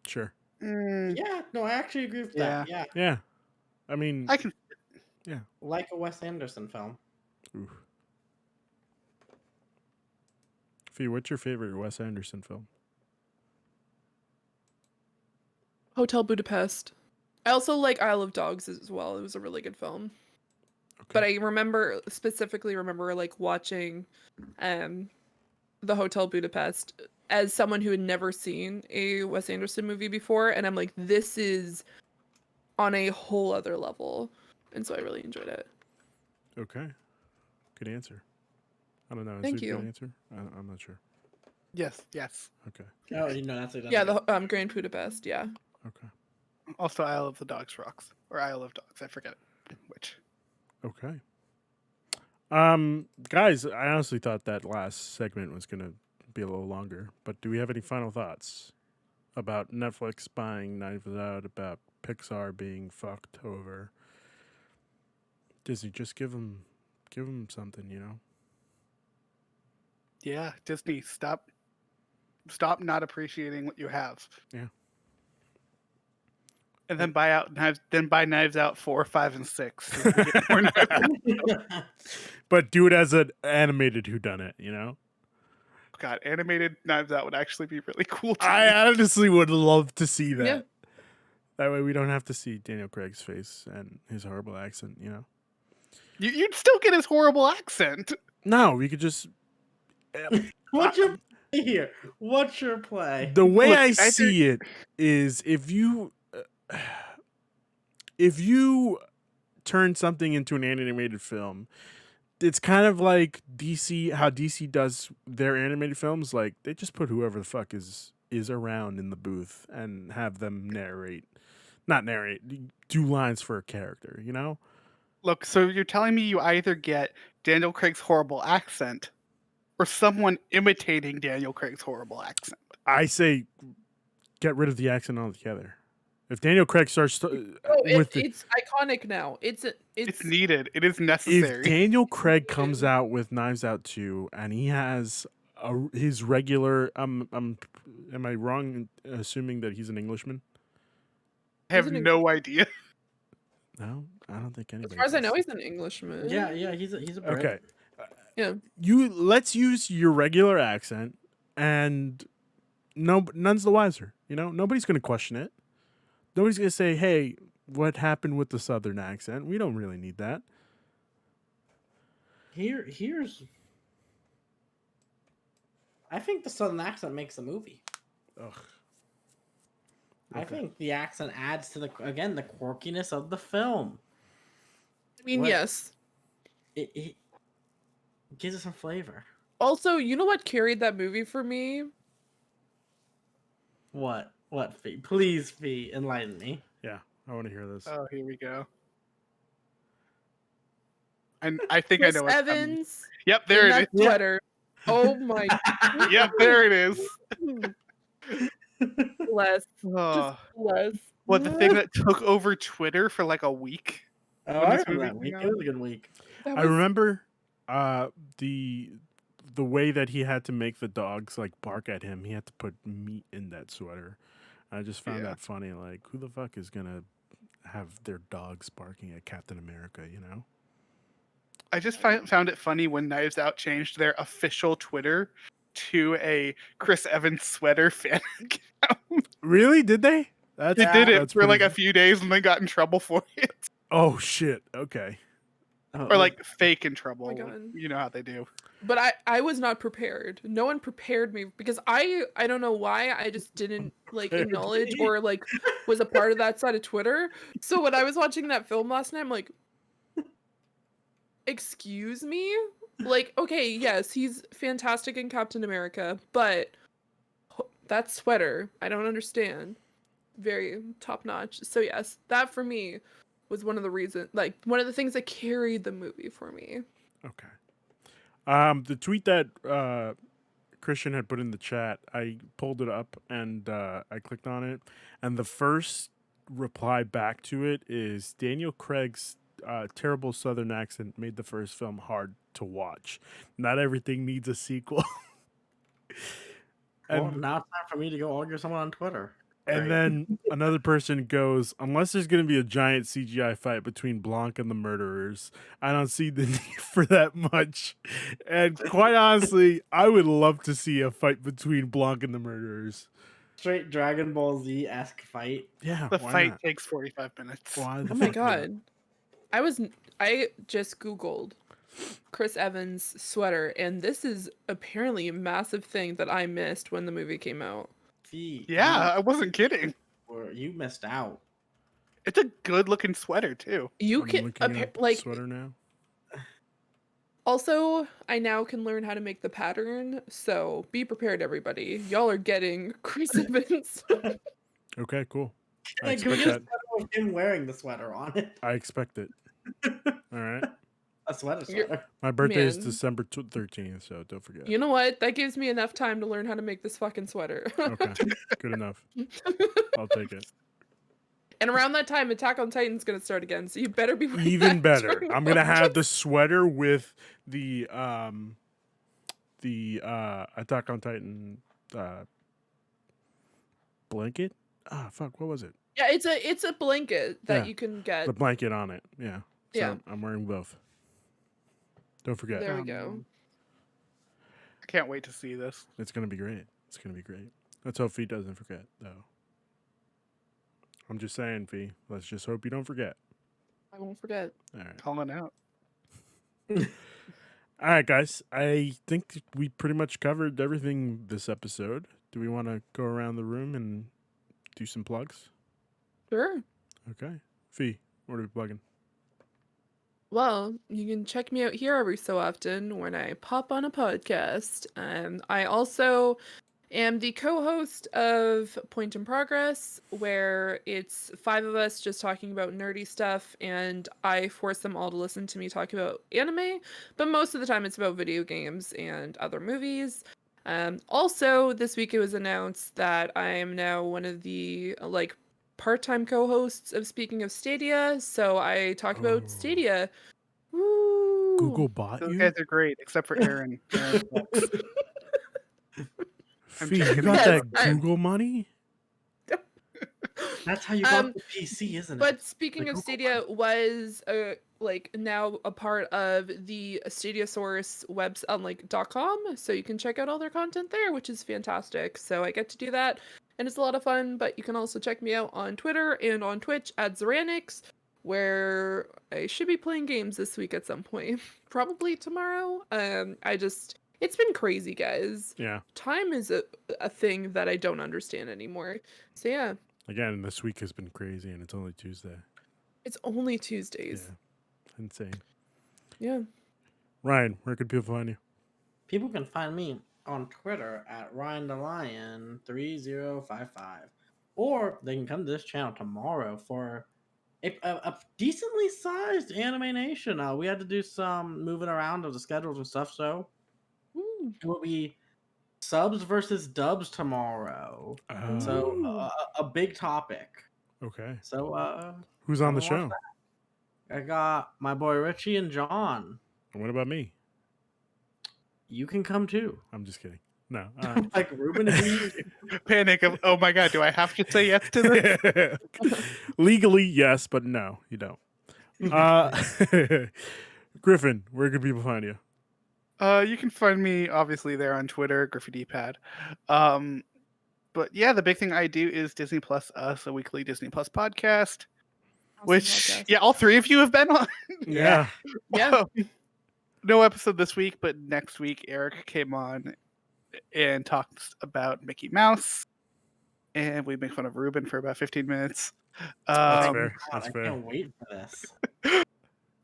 Sure. Yeah, no, I actually agree with that. Yeah, Yeah. I mean, I can. like a Wes Anderson film. oof. Fee, what's your favorite Wes Anderson film? Hotel Budapest. I also like Isle of Dogs as well. It was a really good film. Okay. But I specifically remember like watching the Hotel Budapest as someone who had never seen a Wes Anderson movie before, and I'm like, this is on a whole other level. And so I really enjoyed it. Okay. Good answer. I don't know. Is Thank it a you. good answer? I'm not sure. Yes. Okay. Oh, you know that's Yeah, good. the Grand Budapest, yeah. Okay. Also, Isle of the Dogs rocks, or Isle of Dogs. I forget which. Okay. Guys, I honestly thought that last segment was gonna be a little longer, but do we have any final thoughts about Netflix buying Knives Out, about Pixar being fucked over? Disney, just give them something, you know? Yeah, Disney, stop not appreciating what you have. Yeah. And then buy Knives Out 4, 5, and 6. So we get more Knives Out. But do it as an animated whodunit, you know? God, animated Knives Out would actually be really cool. To me. I honestly would love to see that. Yeah. That way we don't have to see Daniel Craig's face and his horrible accent, you know? You'd still get his horrible accent. No, we could just... What's your play here? What's your play? The way Look, I either- see it is if you turn something into an animated film, it's kind of like DC, how DC does their animated films. Like they just put whoever the fuck is around in the booth and have them do lines for a character, you know? Look, so you're telling me you either get Daniel Craig's horrible accent or someone imitating Daniel Craig's horrible accent. I say get rid of the accent altogether. If Daniel Craig starts It's iconic now. It's needed. It is if necessary. Daniel Craig comes out with Knives Out 2 and he has his regular. Am I wrong in assuming that he's an Englishman? I have He's an no idea. No, I don't think As anybody. far as I does. know, he's an Englishman. Yeah, he's a Brit. Okay. Yeah. Let's use your regular accent, and none's the wiser. You know, nobody's going to question it. Nobody's going to say, "Hey, what happened with the Southern accent?" We don't really need that. Here's. I think the Southern accent makes the movie. Ugh. I Okay. think the accent adds to the quirkiness of the film. I mean, What? yes. It gives it some flavor. Also, you know what carried that movie for me? What? Fee? Please, Fee, enlighten me. Yeah, I want to hear this. Oh, here we go. And I think Chris I know what's coming. Evans Yep, there in it that is. sweater. Oh my. Yep, there it is. Bless. Oh, Just bless. what, the thing that took over Twitter for like a week? Oh, when I this remember movie that week. came It out? was a good week. That I was remember the way that he had to make the dogs like bark at him. He had to put meat in that sweater. I just found Yeah. that funny. Like, who the fuck is gonna have their dogs barking at Captain America? You know? I just found it funny when Knives Out changed their official Twitter to a Chris Evans sweater fan account. Really? Did they? That's They did it that's for like pretty- a few days and they got in trouble for it. Oh shit. Okay. Oh, Or like fake in trouble. God. You know how they do. But I was not prepared. No one prepared me because I don't know why I just didn't like Prepared acknowledge me. or like was a part of that side of Twitter. So when I was watching that film last night, I'm like, excuse me? Like, okay, yes, he's fantastic in Captain America, but that sweater, I don't understand. Very top notch. So yes, that for me was one of the reasons, like one of the things that carried the movie for me. Okay. The tweet that Christian had put in the chat, I pulled it up and I clicked on it, and the first reply back to it is Daniel Craig's terrible Southern accent made the first film hard to watch. Not everything needs a sequel. well, and now it's time for me to go argue with someone on Twitter. and Great. then another person goes, unless there's going to be a giant CGI fight between Blanc and the murderers, I don't see the need for that much. And quite honestly, I would love to see a fight between Blanc and the murderers. Straight Dragon Ball Z-esque fight. Yeah, The why fight not? takes 45 minutes. Why the Oh my fuck not? god. I just Googled Chris Evans sweater, and this is apparently a massive thing that I missed when the movie came out. Fee, Yeah, I wasn't kidding. you missed out. It's a good looking sweater too. You I'm can looking at the like sweater now. also I now can learn how to make the pattern, so be prepared everybody. Y'all are getting Chris Evans. Okay, cool. I Like, can we expect get a that. photo of him wearing the sweater on it? I expect it. All right. A sweater. You're- My birthday is Man. December 13th, so don't forget. You know what? That gives me enough time to learn how to make this fucking sweater. Okay, good enough. I'll take it. And around that time, Attack on Titan's gonna start again, so you better be wearing Even that better. during I'm gonna have the watch. sweater with the Attack on Titan blanket. Ah, fuck, what was it? Yeah, it's a blanket that Yeah, you can get. The blanket on it. Yeah. So Yeah. I'm wearing both. Don't forget. There we go. I can't wait to see this. It's gonna be great. It's gonna be great. Let's hope Fee doesn't forget, though. I'm just saying, Fee. Let's just hope you don't forget. I won't forget. All right. Calling out. All right, guys. I think we pretty much covered everything this episode. Do we want to go around the room and do some plugs? Sure. Okay. Fee, what are we plugging? Well, you can check me out here every so often when I pop on a podcast. I also am the co-host of Point in Progress, where it's 5 of us just talking about nerdy stuff, and I force them all to listen to me talk about anime, but most of the time it's about video games and other movies. Also, this week it was announced that I am now one of the part-time co-hosts of Speaking of Stadia, so I talk Oh. about Stadia. Woo! Google bought Those you? guys are great, except for Aaron. Aaron sucks. I'm Fee, you checking got it that out. Google money? That's how you got Um, the PC, isn't it? But speaking The of Google Stadia, was like now a part of the Stadia Source webs on like .com, so you can check out all their content there, which is fantastic. So I get to do that, and it's a lot of fun. But you can also check me out on Twitter and on Twitch at Zeranix, where I should be playing games this week at some point, probably tomorrow. It's been crazy, guys. Yeah. Time is a thing that I don't understand anymore. So yeah, Again, this week has been crazy, and it's only Tuesday. it's only Yeah, Tuesdays. insane. Yeah. Ryan, where could people find you? People can find me on Twitter at RyanTheLion3055. Or they can come to this channel tomorrow for a decently sized Anime Nation. We had to do some moving around of the schedules and stuff, so Ooh. it will be subs versus dubs tomorrow. So Ooh. a big topic. Okay. So Who's on come the and watch show? that. I got my boy Richie and John. And what about me? You can come too. I'm just kidding. No. Like Ruben is Panic of, oh my god, do I have to say yes to this? Legally, yes, but no, you don't. Griffin, where could people find you? You can find me obviously there on Twitter, GriffyDpad. But yeah, the big thing I do is Disney Plus Us, a weekly Disney Plus podcast, Awesome which podcast. yeah, all three of you have been on. Yeah. Yeah. No episode this week, but next week Eric came on and talked about Mickey Mouse, and we make fun of Ruben for about 15 minutes. That's Oh, fair. God, That's I fair. can't wait for this.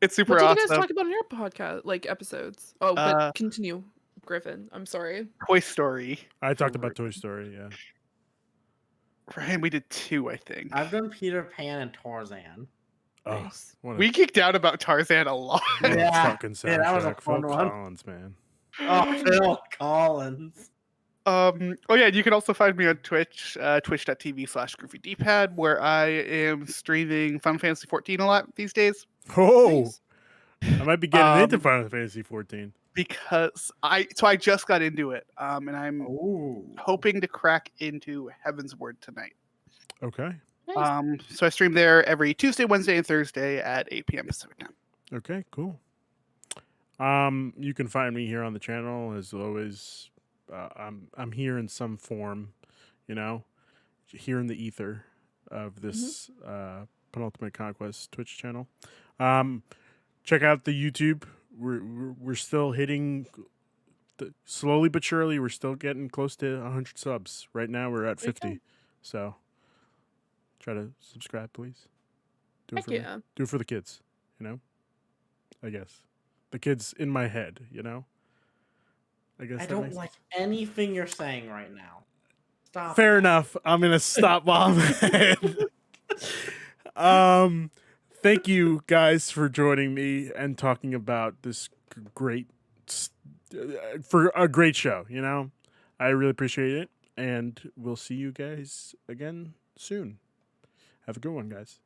It's super What did you awesome. guys talk about on your podcast, like episodes? Oh, but Uh, continue, Griffin. I'm sorry. Toy Story. I talked about Toy Story, yeah. Ryan, we did two, I think. I've done Peter Pan and Tarzan. Oh, Nice. what a, We geeked out about Tarzan a lot. what a Yeah. fucking Yeah, that was a soundtrack. Phil fun one. Collins, man. Oh, Phil Collins. Oh yeah, you can also find me on Twitch, twitch.tv/GriffyDpad, where I am streaming Final Fantasy 14 a lot these days Oh, Nice. I might be getting into Um, Final Fantasy 14. because I just got into it, and I'm Ooh. hoping to crack into Heaven's Word tonight. Okay. Nice. So I stream there every Tuesday, Wednesday, and Thursday at 8 p.m. Pacific time. Okay, cool. You can find me here on the channel as always. I'm here in some form, you know, here in the ether of this Penultimate Conquest Twitch channel. Check out the YouTube. We're still hitting slowly but surely. We're still getting close to 100 subs. Right now we're at There you 50. go. So try to subscribe, please. Do it Heck for me. yeah. Do it for the kids, you know? I guess. The kids in my head, you know? I guess I that don't makes like sense. anything you're saying right now. Stop. Fair that. enough. I'm going to stop while I'm ahead. Thank you guys for joining me and talking about this great for a great show, you know? I really appreciate it, and we'll see you guys again soon. Have a good one, guys.